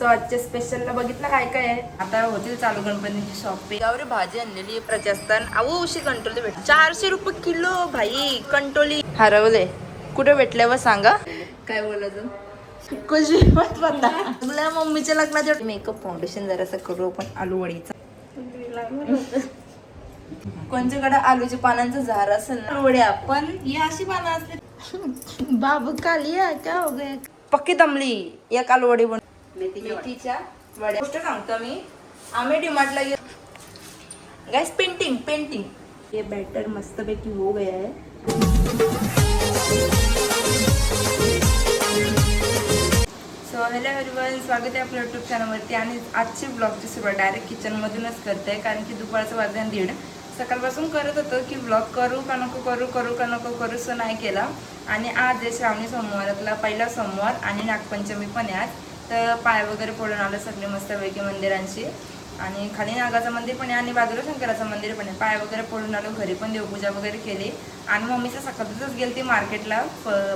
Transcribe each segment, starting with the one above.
So आजच्या स्पेशलला बघितलं काय काय आहे. आता होतील चालू गणपतीची शॉपिंग. गावरी भाजी आणलेली प्रजास्तान उशी कंटोली भेट 400 रुपये किलो. भाई कंटोली हरवले कुठे भेटल्यावर सांगा. काय बोलायचं कशी आपल्या मम्मीच्या लग्नाच्या मेकअप फाउंडेशन जरासं करू आपण आलू वडीचा. कोणच्याकडे आलूच्या पानांचं झाड असेल ना वड्या पण ही अशी पानं असते. बाबू काली क्या हो गया पक्की दमली. एक आलू वडी बन मेथीच्या वड्या. गोष्ट सांगतो मी आम्ही डिमार्टला गेलो गाइस. पेंटिंग ये बैटर मस्तपैकी हो गया है. सो हॅलो एव्हरीवन, स्वागत आहे आपल्या यूट्यूब चॅनलवरती. आणि आजची ब्लॉगची सुरुवात डायरेक्ट किचनमधूनच करते आहे, कारण की दुपारचं वाजन 1:30. सकाळपासून करत होतो की ब्लॉग करू का नको सो नाही केला. आणि आज आहे श्रावणी सोमवारातला पहिला सोमवार आणि नागपंचमी पण आहे आज. तर पाय वगैरे पडून आलं सगळे मस्तपैकी मंदिरांची. आणि खाली नागाचं मंदिर पण आहे आणि बाजूला शंकराचं मंदिर पण आहे. पाय वगैरे पडून आलो, घरी पण देवपूजा वगैरे केली. आणि मम्मीचं सकाळच गेली ती मार्केटला,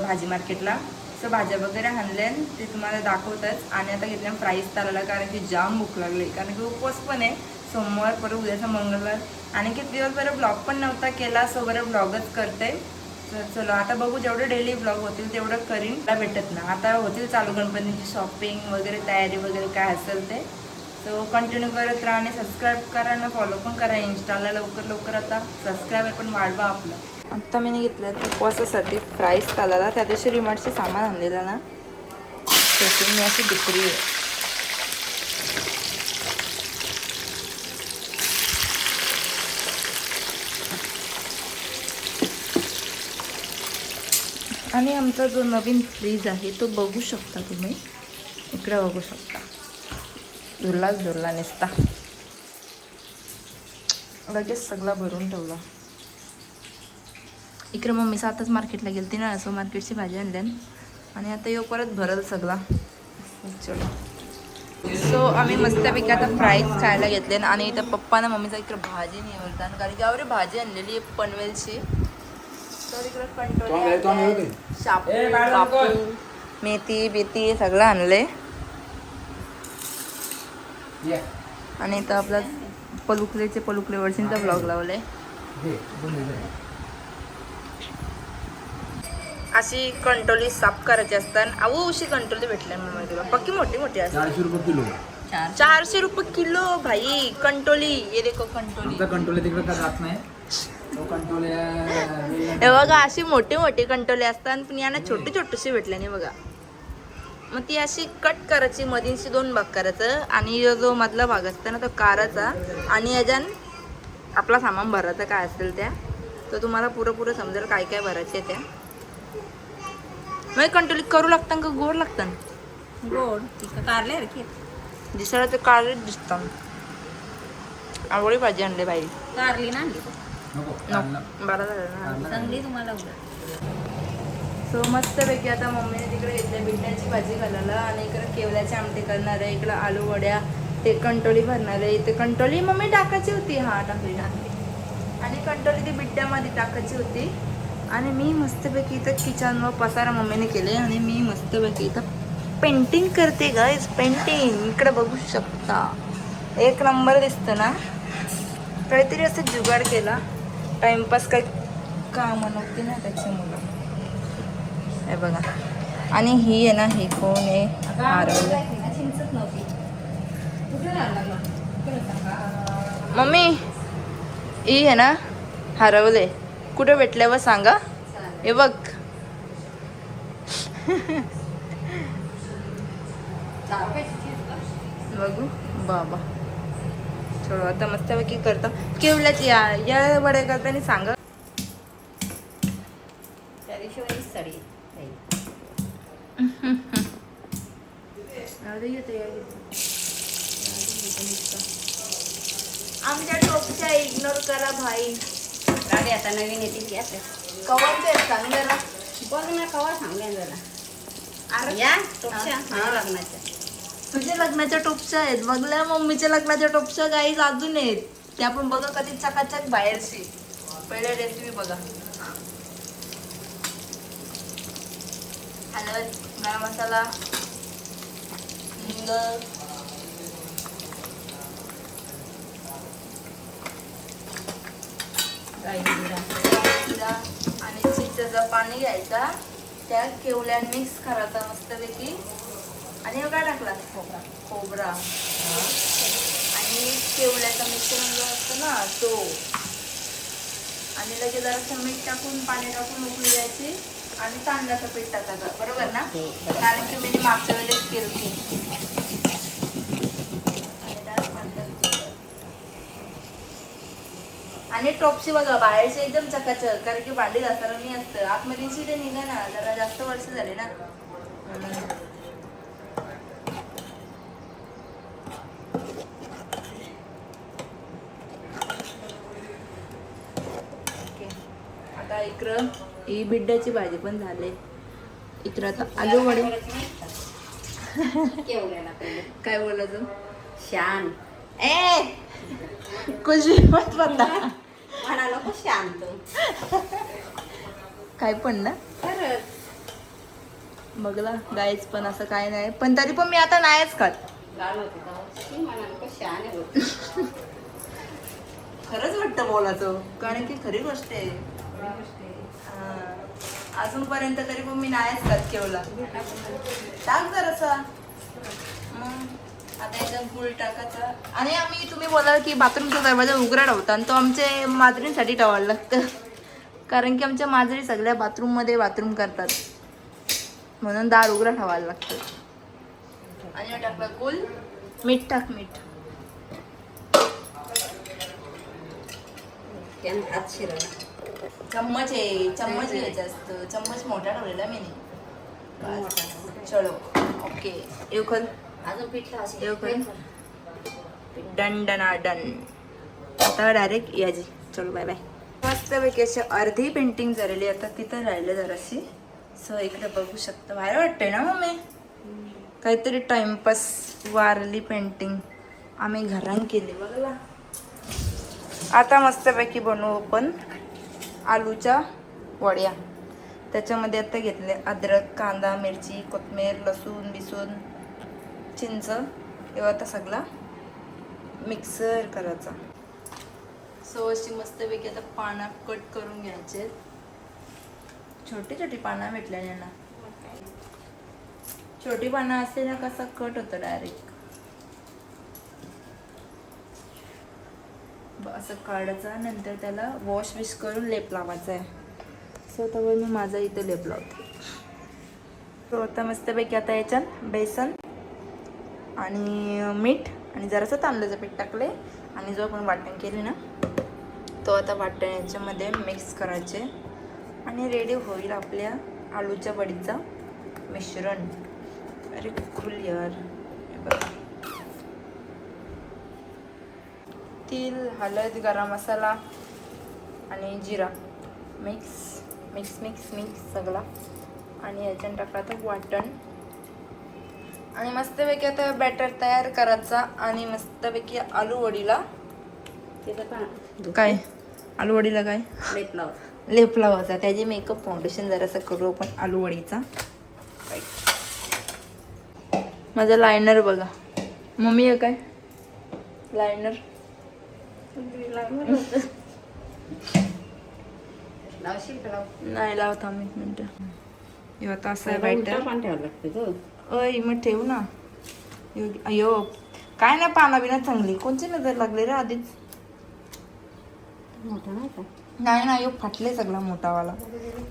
भाजी मार्केटला. सो भाज्या वगैरे आणल्या ते तुम्हाला दाखवतच. आणि आता घेतल्या फ्राईज तालाला, कारण की जाम भूक लागली. कारण की उपवास पण आहे सोमवार, परत उद्याचा मंगळवार. आणि किती दिवस बरं ब्लॉग पण नव्हता केला, सो बरं ब्लॉगच करते. तर चलो आता बघू, जेवढे डेली ब्लॉग होतील तेवढं करीन. मला भेटत ना आता होतील चालू गणपतीची शॉपिंग वगैरे, तयारी वगैरे काय असेल ते. सो कंटिन्यू करत राहा आणि सबस्क्राईब करा ना, फॉलो पण करा इंस्टाला. लवकर आता सबस्क्रायबर पण वाढवा आपलं. आत्ता मी घेतलं तर उपवासासाठी फ्राईज तालाला. त्या दिवशी रिमोटचे सामान आणलेलं ना, त्याची मी अशी दुसरी आहे. आणि आमचा जो नवीन फ्रीज आहे तो बघू शकता तुम्ही, इकडे बघू शकता. धुरला नसता, लगेच सगळा भरून ठेवला. इकडे मम्मी आताच मार्केटला गेलती ना, सो मार्केटची भाजी आणल्या. आणि आता येऊ परत भरल सगळा. चलो सो आम्ही मस्तपैकी आता फ्राईज खायला घेतले. आणि इथं पप्पानं मम्मीचा इकडे भाजी निवडतात, कारण की गावरी भाजी आणलेली पनवेलची. तर इकडे कंटोली, शापू, बापू, मेथी बेती सगळं आणलंय. आणि इथं आपला पलुकले वर्षींचा ब्लॉग लावलाय. अशी कंटोली साफ करायची असतात. अशी कंटोली भेटल्या मम्मी तुला पक्की मोठी असते. 400 रुपये किलो. 400 रुपये किलो भाई कंटोली. ये देखो कंटोले तिकडे का जात नाही. हे बघा अशी मोठी कंटोले असतात, पण यांना छोटीशी भेटल्या नाही बघा. मग ती अशी कट करायची, मधींशी 2 भाग करायचं. आणि जो मधला भाग असतो ना तो काराचा. आणि याच्यान आपला सामान भरायचं काय असेल त्या. तर तुम्हाला पुरं समजेल काय काय भरायचे त्या. मग कंटोली करू लागतात का गोड लागतात? गोड कारले दिसायला ते कारले दिसतात. आवडी भाजी आणली बाई. कारली ना आणली बरं झालं ना. चांगली तुम्हाला. सो मस्तपैकी आता मम्मीने तिकडे घेतल्या बिटाची भाजी घालायला. आणि इकडे केवल्याची आमटी करणार आहे. इकडं आलू वड्या, ते कंटोली भरणार आहे. इथे कंटोली मम्मी टाकायची होती. हा टाकली. आणि कंटोली ती बिट्ट्यामध्ये टाकायची होती. आणि मी मस्तपैकी इथं किचनवर पसारा मम्मीने केले. आणि मी मस्तपैकी इथं पेंटिंग करते गाईज. पेंटिंग इकडे बघू शकता, एक नंबर दिसतं ना. काहीतरी असं जुगाड केला, टाइमपास काही कामं नव्हती ना त्याच्यामुळं. हे बघा. आणि ही आहे ना, ही कोण आहे हरवलं. मम्मी ही आहे ना हरवले, कुठे भेटल्यावर सांगा. हे बघ बघू बाबा. चलो आता मस्तपैकी करता. केवल्याची या वड्या करताना सांगा. साडी आमच्या टोपच्या इग्नोर करा भाई. गाडी आता नवीन येते की असं कवरचे सांग जरा. बघ ना कवर सांगेन जरा. या टोपच्या लग्नाच्या. तुझ्या लग्नाच्या टोपच्या आहेत बघल्या, मम्मीच्या लग्नाच्या टोपच्या गाईज अजून आहेत. त्या पण बघा कधी चकाचक बाहेरची. पहिले रेसिपी बघा. हळद, गरम मसाला, हिंग, राई जिरा. जिरा आणि चिंचेचं पाणी घ्यायचा, त्या केवल्यान मिक्स करायचा मस्तपैकी. आणि हे काय टाकला? खोबरा आणि केवल्याचा मिश्रण जो असतो ना तो. आणि लगेच जरासं मीठ टाकून पाणी टाकून उकळी द्यायची आणि तांदळाचं पीठ टाकायचं, बरोबर ना? हो, बरोबर. कारण की मी मागच्या वेळेस केली. आणि टॉपशी बघा बाहेरची एकदम चकाचक, कारण की भांडी घासायला मी असतं आतमध्ये शिटे निघा ना, जरा जास्त वर्ष झाले ना. ओके, आता इकडं ही बिड्ड्याची भाजी पण झाली. इकडं आता आलू वडे. केवढ्याला पहिले काय बोलायचं? शान ए कुछ भी मत बंदा. म्हणा नको शांत. काय पण ना खरंच बघला गायच, पण असं काय नाही, पण तरी पण मी आता नाहीच खात. लाल होते तेव्हा. म्हणा नको शान आहे होत. खरंच वाटतं बोलायचं, कारण की खरी गोष्ट आहे. हा. अजूनपर्यंत तरी पण मी नाहीच खात केवला. टाक जरासा. आता एकदम फुल टाकायचा. आणि आम्ही तुम्ही बोलाल की बाथरूमचा दरवाजा उघडा ठेवता, आणि तो आमच्या माजरींसाठी ठेवायला लागतं, कारण की आमच्या माजरी सगळ्या बाथरूममध्ये बाथरूम करतात, म्हणून दार उघडा ठेवायला लागतं. आणि टाकला गुल. मीठ टाक, मीठ. त्यानं हात शिरायला. चम्मच आहे, चम्मच घ्यायचं असतं. चम्मच मोठा ठेवलेला मी नाही. चलो ओके, येऊ खल. अजून पिठलं असेल. येऊ खल. डन डना डन. आता डायरेक्ट याची. चलो बाय बाय. मस्तपैकी अशी अर्धी पेंटिंग झालेली, आता तिथं राहिलं जराशी. सो इकडे बघू शकता, भारी वाटतंय ना मम्मी? काहीतरी टाइमपास. वारली पेंटिंग आम्ही घरान केली बघा. आता मस्तपैकी बनवू आपण आलूच्या वड्या. त्याच्यामध्ये आता घेतले अद्रक, कांदा, मिरची, कोथिंबीर, लसूण बिसून, चिंच. तेव्हा आता सगळा मिक्सर करायचा. सो अशी मस्तपैकी आता पानं कट करून घ्यायचे. छोटी छोटी पानं भेटल्या यांना. छोटी पानं असते ना, कसा कट होतं डायरेक्ट. असं काढायचं, नंतर त्याला वॉश विश करून लेप लावायचा आहे. सो तर मी माझा इथं लेप लावते. तो आता मस्तपैकी आता याच्यात बेसन आणि मीठ आणि जरासं तांदळाचं पीठ टाकले, आणि जो आपण वाटण केले ना तो आता वाटण याच्यामध्ये मिक्स करायचे, आणि रेडी होईल आपल्या आलूच्या वडीचं मिश्रण. अरे खुल यार. बघा, तीळ, हळद, गरम मसाला आणि जिरा मिक्स मिक्स मिक्स मिक्स सगळा. आणि याच्यानं टाकला तर वाटण, आणि मस्तपैकी आता बॅटर तयार करायचा. आणि मस्तपैकी आलू वडीला काय, आलू वडीला काय लेप लावायचा. त्याचे मेकअप फाउंडेशन जरासं करू आपण आलू वडीचा. माझा लायनर बघा मम्मी, आहे काय लायनर? नाही लावत आम्ही. एक मिनिट. आता असं आहे बॅटर. पाणी ठेवावं लागतं गं. अय मग ठेवू ना. अयो काय नाही, पाना बिना चांगली. कोणची नजर लागली रे आधीच? मोठा नाही का? नाही ना, यो फाटले सगळा मोठावाला.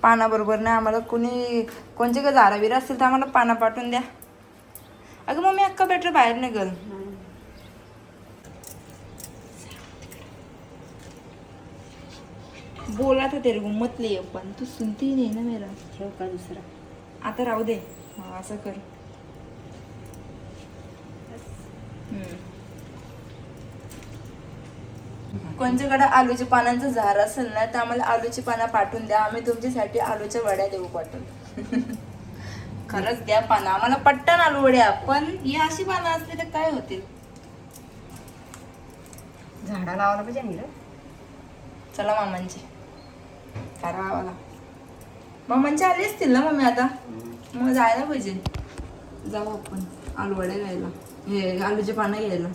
पाना बरोबर नाही आम्हाला. कोणचे का झारा बिरा असतील तर आम्हाला पाना पाठवून द्या. अगं मग मी अख्खा बॅटर बाहेर निघल. बोला तर तेरे को मत ले, पण तू सुनती नाही ना मेरा. ठेव का दुसरा? आता राहू दे. हा असं कर. कोणच्याकडे आलूची पानांचं झाड असेल ना तर आम्हाला आलूची पानं पाठवून द्या. आम्ही तुमच्यासाठी आलूच्या वड्या देऊ पाठवून. खरंच द्या पानं आम्हाला पट्टन आलू वड्या. पण ही अशी पानं असली तर काय होतील? झाडा लावायला पाहिजे ना. चला मामांची करावाला. मामांची आली असतील ना मम्मी आता? मग जायला पाहिजे. जाऊ आपण. आलू वड्या घ्यायला, हे आलूचे पानं घ्यायला.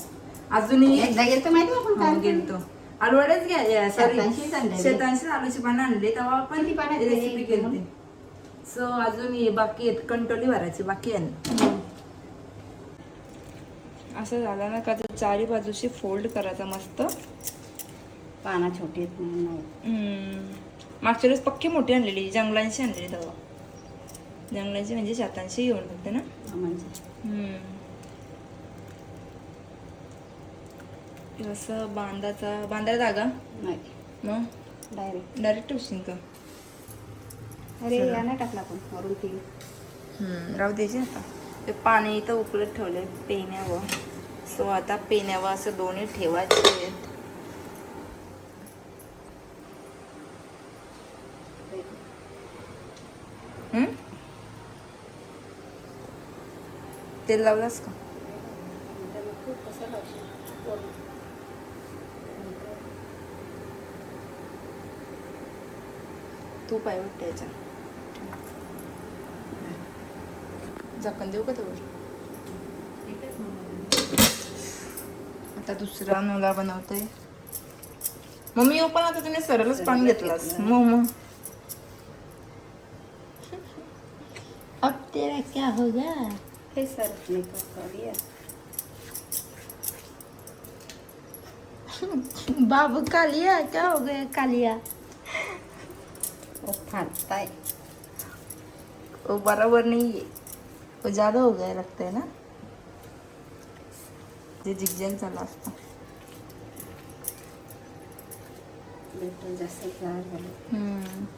अजूनही एकदा गेलतो माहिती आहे आपण काय गेलतो. आलू वड्याच घ्यायला, शेतांशीच आणलेली. शेतांशी आलूची पानं आणली तेव्हा आपण किती पानं आहेत? रेसिपी केली. सो अजून हे बाकी आहेत, कंटोली भरायची बाकी आहे. असं झालं ना का तर चारी बाजूशी फोल्ड करायचा मस्त. पाना छोटी आहेत म्हणून नाही. मागच्या वेळेस पक्की मोठी आणलेली, जंगलांशी आणलेली तेव्हा. जंगलांची म्हणजे शेतांशी घेऊन होते ना. म्हणजे असं बांधायला जागा नाही मग डायरेक्ट. डायरेक्ट ठेवशील का? अरे या नाही टाकला आपण वरून ती. राहू द्यायचे आता. ते पाणी इथं उकळत ठेवलंय पेण्यावर. सो आता पेण्यावर असं दोन्ही ठेवायचे आहेत. तेल लावलास का? तूप आहे वाटतं याच्या. झाकण देऊ का त्यावर? आता दुसरा नोला बनवतोय मम्मी. हो पण आता तुम्ही सरळच पाणी घेतलास मग. अब तेरा क्या हो गया? हे सर मेकअप कर दिया. बाबू कालिया क्या हो गया कालिया? वो फाटता है. वो बराबर नहीं है, वो ज्यादा हो गया लगता है ना. ते जिगजॅग झाला असता. बेटर जास्त जाड झालं.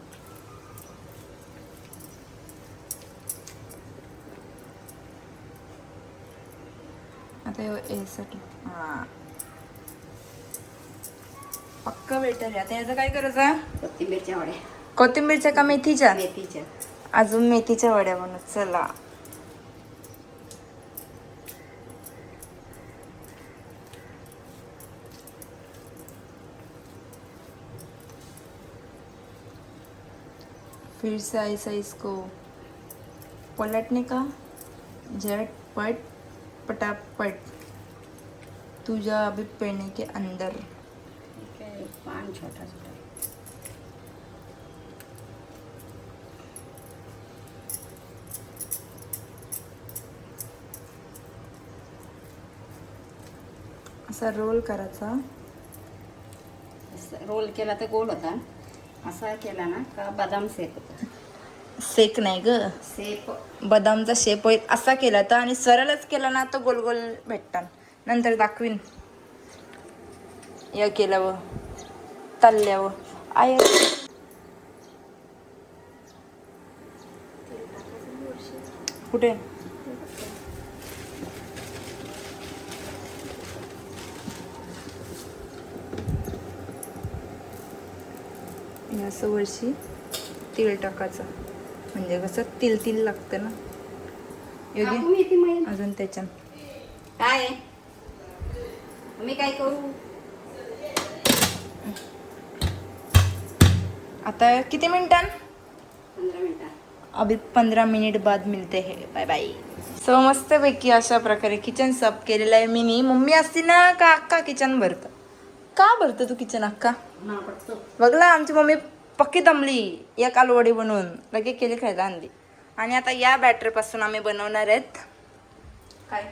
आता यासाठी पक्का बेटर आहे. आता याचं काय करायचं? कोथिंबीरच्या वड्या. कोथिंबीरच्या का मेथीच्या? मेथीच्या. अजून मेथीच्या वड्या बनवत. चला फिर से ऐसा इसको पलटने का. झटपट पटापट तुझा अभी पेने के अंदर. पान छोटा छोटा. असा रोल करायचा. रोल केला तर गोल होता. असा केला ना का बदाम शेप होता. सेक नाही ग, शेप बदामचा शेप होईल असा केला तर. आणि सरळच केला ना तर गोल गोल भेटतात. नंतर दाखवीन या केल्यावर तळल्यावर. आय कुठे असं वर्षी तीळ टाकायचं म्हणजे कसं तिल तिल लागतं ना. योग्य अजून त्याच्यात काय मी काय करू आता किती मिनिटां? 15 मिनिटात. अभी 15 मिनिट बाद मिळते है. Bye bye. सो मस्तपैकी अशा प्रकारे किचन साफ केलेलं आहे मी. मम्मी असती ना का अक्का किचन भरतं? का भरतं तू किचन अक्का? बघला आमची मम्मी पक्की दमली. एक आलूवडी बनवून लगे केली खायला आणली. आणि आता या बॅटरीपासून आम्ही बनवणार आहेत काय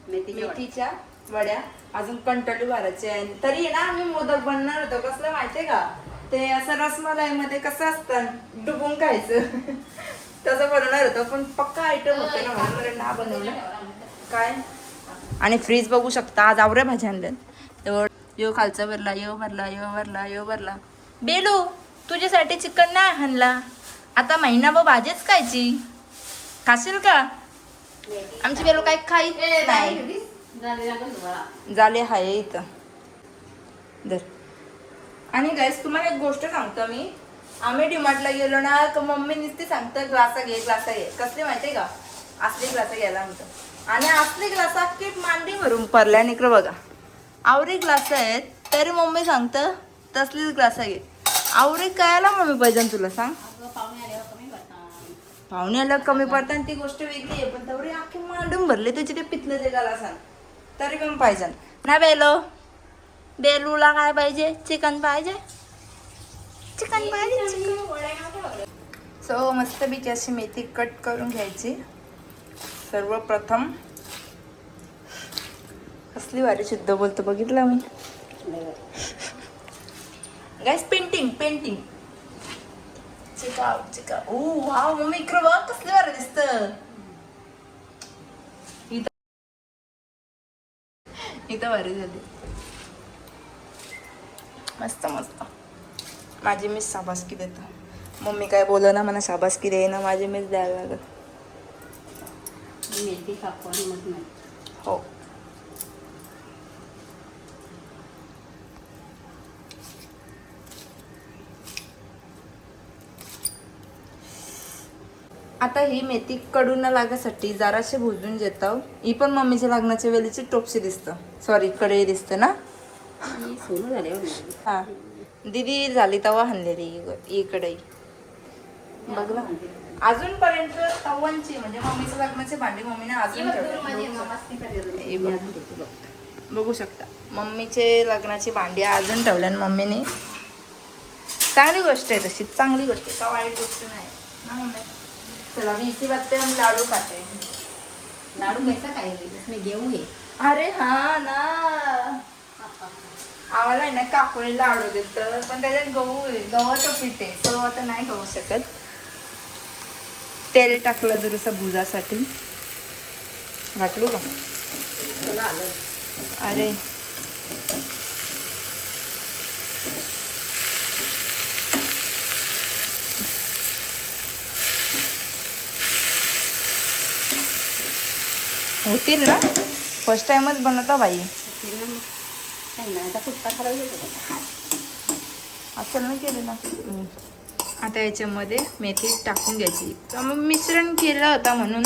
मेथीच्या वड्या. अजून कंटोली भरायचे आहे. तरी ना आम्ही मोदक बनणार होतो. कसलं माहितीये का? ते असं रसमलाई मध्ये कसं असतं डुबून खायचं तसं बनवणार होतं. पण पक्का आयटम होते ना म्हणून ना बनवलं काय. आणि फ्रीज बघू शकता. आज आवऱ्या भाज्या आणल्यात. यो खालचा भरला, यो भरला, यो भरला, यो भरला. बेलू तुझ्यासाठी चिकन नाही आणला. आता महिनाभर भाजीच खायची. खाशील का? आमची बेलू काय खाईत नाही. झाले हाय इथं दर. आणि गाईस तुम्हाला एक गोष्ट सांगतो मी. आम्ही डीमार्टला गेलो ना तर मम्मी नुसती सांगतं ग्लासा घे ग्लासा घे. कसले माहितीये का? असली ग्लासा घ्यायला म्हणतो. आणि असली ग्लासा किट मांडी भरून पडल्या. इकडं बघा आवरी ग्लास आहेत तरी मम्मी सांगतं तसलीच ग्लासा घे. आवरी कायला मम्मी पाहिजे तुला सांग. पाहुण्याला कमी पडतात ती गोष्ट वेगळी आहे, पण तेवढी आखी मांडून भरले तुझे ते पितलं जगाला सांग तरी पण पाहिजे ना. बेलूला काय पाहिजे? चिकन पाहिजे, चिकन पाहिजे. सो मस्तपैकी अशी मेथी कट करून घ्यायची. सर्वप्रथम कसली भारी शुद्ध बोलतो बघितलं मी गाइस. पेंटिंग चिका ओ वाव मम्मी इकडं बघ कसली भारी दिसतं. इथं भारी झाली. मस्त माझी मिस शाबासकी देतो. मम्मी काय बोल ना मला शाबासकी दे ना, माझी मिस द्यायला लागत. मेथी कापून मग नाही. हो आता ही मेथी कडू न लागासाठी जराशी भुजून घेतो. ही पण मम्मीच्या लग्नाच्या वेळेची टोपशी दिसतं, सॉरी कढई दिसतं ना. सोनं झाले हा दीदी झाली तवा हाणलेली ही कढई बघ ना. अजूनपर्यंत तवांची म्हणजे मम्मीच्या लग्नाचे भांडी मम्मीने अजून ठेवले. बघू शकता मम्मीचे लग्नाची भांडी अजून ठेवल्या मम्मीने. चांगली गोष्ट आहे, तशी चांगली गोष्ट आहे, का वाईट गोष्ट नाही ना मम्मी. चला मी इसी बात पे हम लाडू खाते हैं. लाडू कैसा खाएगी? इसमें गेहूं है. अरे हा ना, आम्हाला आहे ना काकुळे लाडू देतं पण त्याच्यात गहू आहे, गव्हाचं पीठ आहे, सो आता नाही खाऊ शकत. तेल टाकलं जरासं भुजासाठी. घातलू का? अरे होतील ना, फर्स्ट टाइमच बनवता बाई. असं नाही केलं ना. आता याच्यामध्ये मेथी टाकून घ्यायची. तर मग मिश्रण केलं होता म्हणून,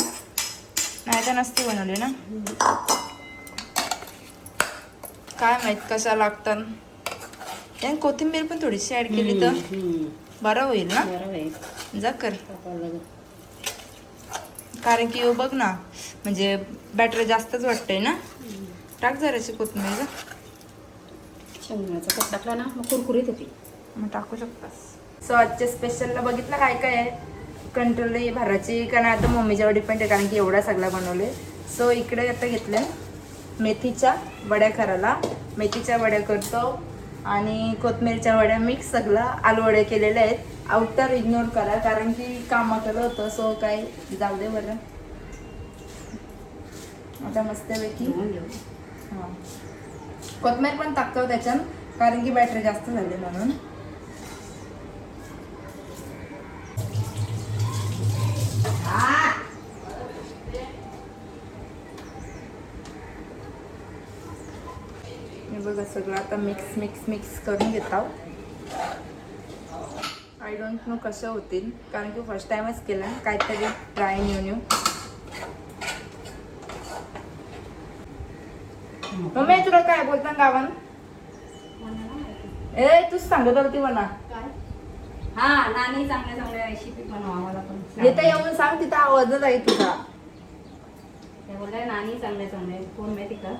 नाही तर नसती बनवली ना. काय माहित कशा लागतात. त्याने कोथिंबीर पण थोडीशी ऍड केली तर बरं होईल ना. जा कर, कारण की बघ ना म्हणजे बॅटर जास्तच वाटतंय ना. टाक जराशी कोथिंबीर. शेंगदाण्याचा कट टाकला ना मग कुरकुरीत होती. मग टाकू शकतास. सो आजच्या स्पेशलला बघितलं काय काय आहे. कंट्रोल भराची कारण आता मम्मीच्यावर डिपेंड आहे, कारण की एवढा सगळा बनवले. सो इकडे आता घेतलं मेथीच्या वड्या करायला. मेथीच्या वड्या करतो आणि कोथिंबीरच्या वड्या मिक्स सगळं आलू वड्या केलेल्या आहेत. आउटर इग्नोर करा कारण की कामं केलं होतं. सो काय जाऊ दे बरं. आता मस्तपैकी हां कोथिंबीर पण टाकतो त्याच्यात कारण की बॅटरी जास्त झाली म्हणून. बघा सगळं आता मिक्स करून घेत आहोत. आय डोंट नो कसं होतील कारण की फर्स्ट टाइमच केलं काहीतरी ट्राय न्यू. मम्मी तुला काय बोलता गावान? तूच सांगत होती मला. हा नानी चांगल्या रेसिपी बनवा आम्हाला पण. इथं येऊन सांग, तिथं आवाजच आहे तुझा. ते बोलताय नानी चांगले कोण माहिती का?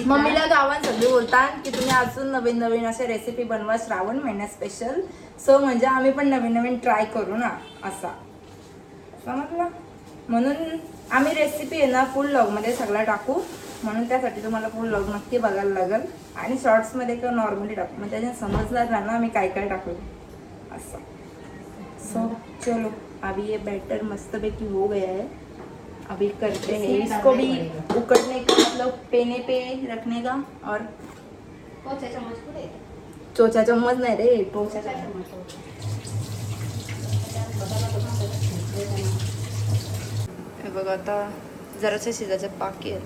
मम्मीला गावात सगळे बोलतात की तुम्ही अजून नवीन अशा रेसिपी बनवा श्रावण महिन्यात स्पेशल. सो म्हणजे आम्ही पण नवीन ट्राय करू ना असा समजलं. म्हणून आम्ही रेसिपी आहे ना फुल व्लॉगमध्ये सगळा टाकू, म्हणून त्यासाठी तुम्हाला फुल व्लॉग नक्की बघायला लागेल. आणि शॉर्ट्समध्ये किंवा नॉर्मली टाकू, मग त्याच्यात समजणार ना आम्ही काय टाकू असं. सो चलो अभी ये बैटर मस्तपैकी हो गया है. अभी करते हैं इसको भी उकड़ने का, मतलब पेने पे रखने का. और चोचा चम्मच नाही रे, टोचा चम्मच. हे बघा आता जरासं शिजायचं बाकी आहे.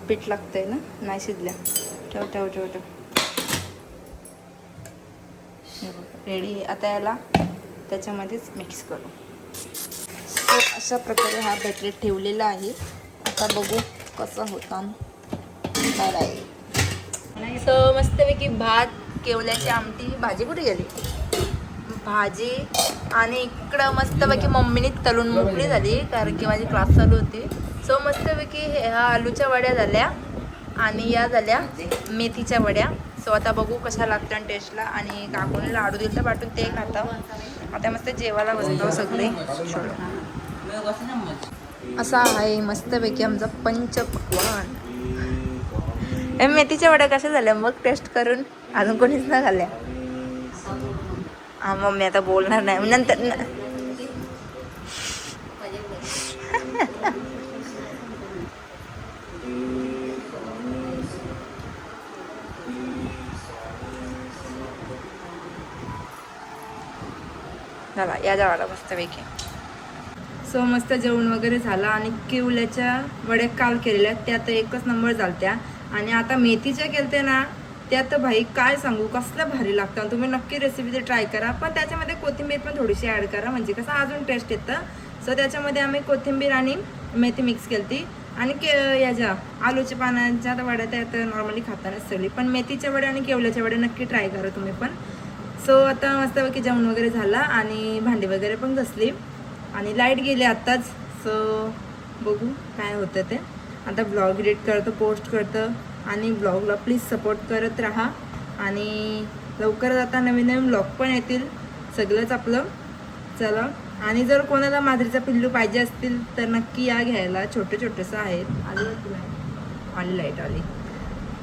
पीठ लागतंय ना, नाही शिजल्या. ठेव. रेडी. आता याला त्याच्यामध्येच मिक्स करू. तर अशा प्रकारे हा बॅटर ठेवलेला आहे. आता बघू कसं होता. तर मस्तपैकी भात, केवल्याची आमटी, भाजी कुठे गेली? भाजी आणि इकडं मस्तपैकी मम्मीने तळून मोकळी झाली कारण की माझी क्लास चालू होती. सो मस्तपैकी ह्या आलूच्या वड्या झाल्या आणि या झाल्या मेथीच्या वड्या. सो आता बघू कशा लागतात टेस्टला. आणि काकूने लाडू दिलं पाठवून ते खातं. आता मस्त जेवायला बसतो सगळे. असा आहे मस्तपैकी आमचा पंचपक्वान. मेथीच्या वड्या कशा झाल्या मग टेस्ट करून? अजून कोणीच नाही खाल्ल्या. हा मम्मी आता बोलणार नाही नंतर झाला या जावाला मस्तपैकी. सो मस्त जेवण वगैरे झालं आणि किवल्याच्या वड्या काल केलेल्या त्या तर एकच नंबर झालत्या. आणि आता मेथीच्या केलते ना त्या तर भाई काय सांगू कसलं भारी लागतं. तुम्ही नक्की रेसिपी ते ट्राय करा. पण त्याच्यामध्ये कोथिंबीर पण थोडीशी ॲड करा म्हणजे कसं अजून टेस्ट येतं. सो त्याच्यामध्ये आम्ही कोथिंबीर आणि मेथी मिक्स केली आणि याच्या आलूच्या पानांच्या वड्या त्या तर नॉर्मली खातानाच सगळी. पण मेथीच्या वड्या आणि केवल्याच्या वड्या नक्की ट्राय करा तुम्ही पण. सो आता मस्तपैकी जेवण वगैरे झालं आणि भांडी वगैरे पण घासली आणि लाईट गेली आत्ताच. सो बघू काय होतं ते. आता ब्लॉग एडिट करतं पोस्ट करतं आणि ब्लॉगला प्लीज सपोर्ट करत राहा. आणि लवकरच आता नवीन नवीन ब्लॉग पण येतील सगळंच आपलं. चला आणि जर कोणाला मांजरीचा पिल्लू पाहिजे असतील तर नक्की या घ्यायला. छोटे छोटेसं आहेत. आली लाईट आली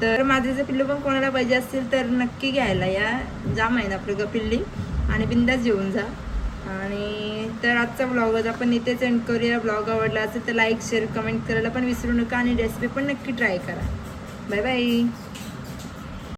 तर मांजरीचं पिल्लू पण कोणाला पाहिजे असतील तर नक्की घ्यायला या. जाम आहे ना आपलं पिल्ली आणि बिंदास जेवून जा. आणि तर आजचा ब्लॉग आपण इथेच एंड करूया. ब्लॉग आवडला असेल तर लाईक शेअर कमेंट करायला पण विसरू नका आणि रेसिपी पण नक्की ट्राय करा. Bye bye.